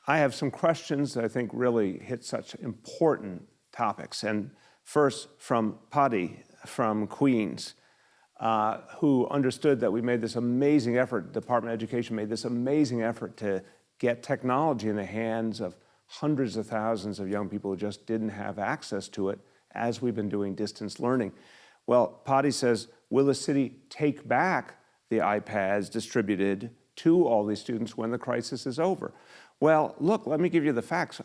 I have some questions that I think really hit such important topics. And first, from Patty from Queens, who understood that we made this amazing effort, Department of Education made this amazing effort to get technology in the hands of hundreds of thousands of young people who just didn't have access to it as we've been doing distance learning. Well, Patty says, will the city take back the iPads distributed to all these students when the crisis is over? Well, look, let me give you the facts.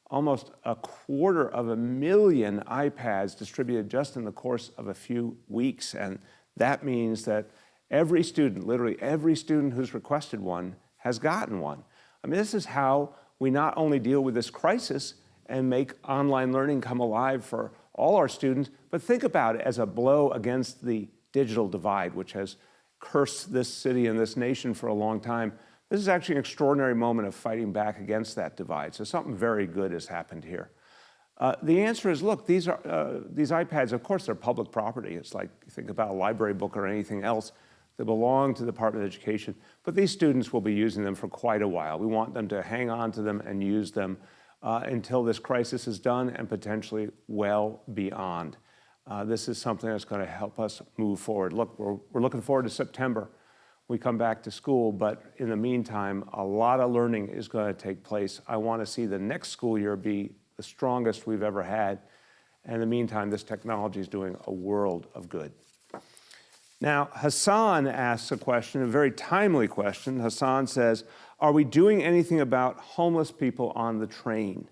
Almost 250,000 iPads distributed just in the course of a few weeks. And that means that every student, literally every student who's requested one, has gotten one. I mean, this is how we not only deal with this crisis and make online learning come alive for all our students, but think about it as a blow against the digital divide, which has cursed this city and this nation for a long time. This is actually an extraordinary moment of fighting back against that divide. So something very good has happened here. The answer is, look, these iPads, of course, they're public property. It's like, think about a library book or anything else that belong to the Department of Education. But these students will be using them for quite a while. We want them to hang on to them and use them until this crisis is done and potentially well beyond. This is something that's going to help us move forward. Look, we're looking forward to September. We come back to school, but in the meantime, a lot of learning is going to take place. I want to see the next school year be the strongest we've ever had. And in the meantime, this technology is doing a world of good. Now, Hassan asks a question, a very timely question. Hassan says, are we doing anything about homeless people on the train?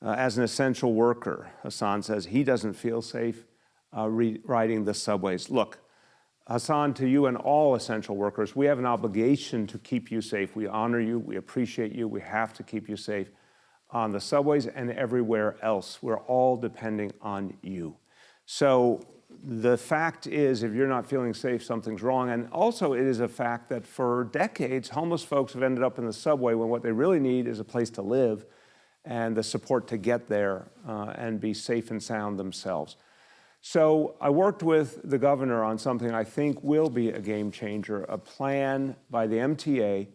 As an essential worker, Hassan says he doesn't feel safe riding the subways. Look, Hassan, to you and all essential workers, we have an obligation to keep you safe. We honor you, we appreciate you, we have to keep you safe on the subways and everywhere else. We're all depending on you. So the fact is, if you're not feeling safe, something's wrong. And also it is a fact that for decades, homeless folks have ended up in the subway when what they really need is a place to live and the support to get there and be safe and sound themselves. So I worked with the governor on something I think will be a game changer, a plan by the MTA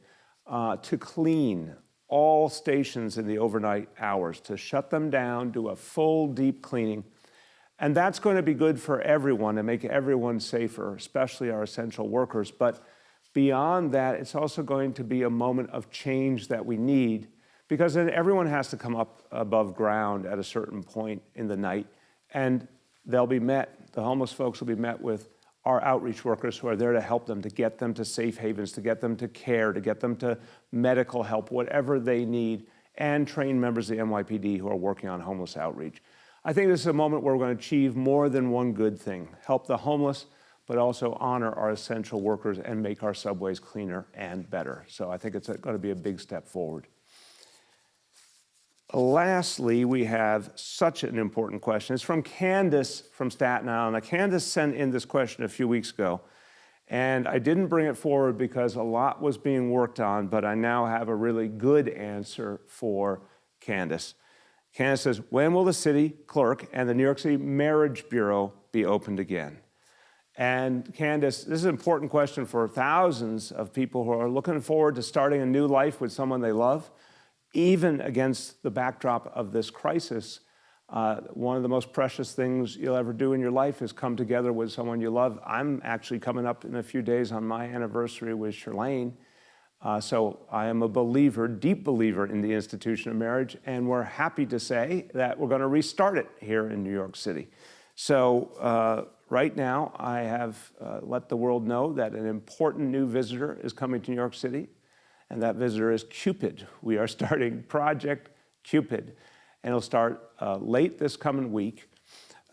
to clean all stations in the overnight hours, to shut them down, do a full deep cleaning. And that's going to be good for everyone and make everyone safer, especially our essential workers. But beyond that, it's also going to be a moment of change that we need, because then everyone has to come up above ground at a certain point in the night. And they'll be met, the homeless folks will be met with our outreach workers who are there to help them, to get them to safe havens, to get them to care, to get them to medical help, whatever they need, and trained members of the NYPD who are working on homeless outreach. I think this is a moment where we're going to achieve more than one good thing, help the homeless, but also honor our essential workers and make our subways cleaner and better. So I think it's going to be a big step forward. Lastly, we have such an important question. It's from Candace from Staten Island. Now, Candace sent in this question a few weeks ago, and I didn't bring it forward because a lot was being worked on, but I now have a really good answer for Candace. Candace says, when will the city clerk and the New York City Marriage Bureau be opened again? And Candace, this is an important question for thousands of people who are looking forward to starting a new life with someone they love. Even against the backdrop of this crisis, one of the most precious things you'll ever do in your life is come together with someone you love. I'm actually coming up in a few days on my anniversary with Shirlane. So I am a believer, deep believer in the institution of marriage, and we're happy to say that we're going to restart it here in New York City. So right now, I have let the world know that an important new visitor is coming to New York City. And that visitor is Cupid. We are starting Project Cupid. And it'll start late this coming week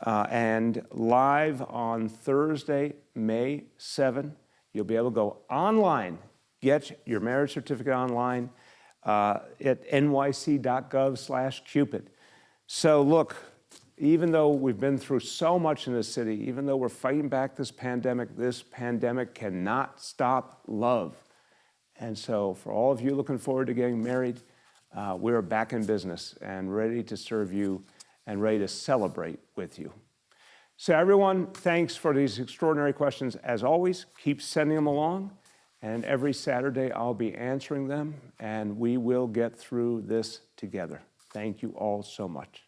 and live on Thursday, May 7. You'll be able to go online, get your marriage certificate online at nyc.gov/Cupid. So look, even though we've been through so much in this city, even though we're fighting back this pandemic cannot stop love. And so for all of you looking forward to getting married, we're back in business and ready to serve you and ready to celebrate with you. So everyone, thanks for these extraordinary questions. As always, keep sending them along. And every Saturday, I'll be answering them, and we will get through this together. Thank you all so much.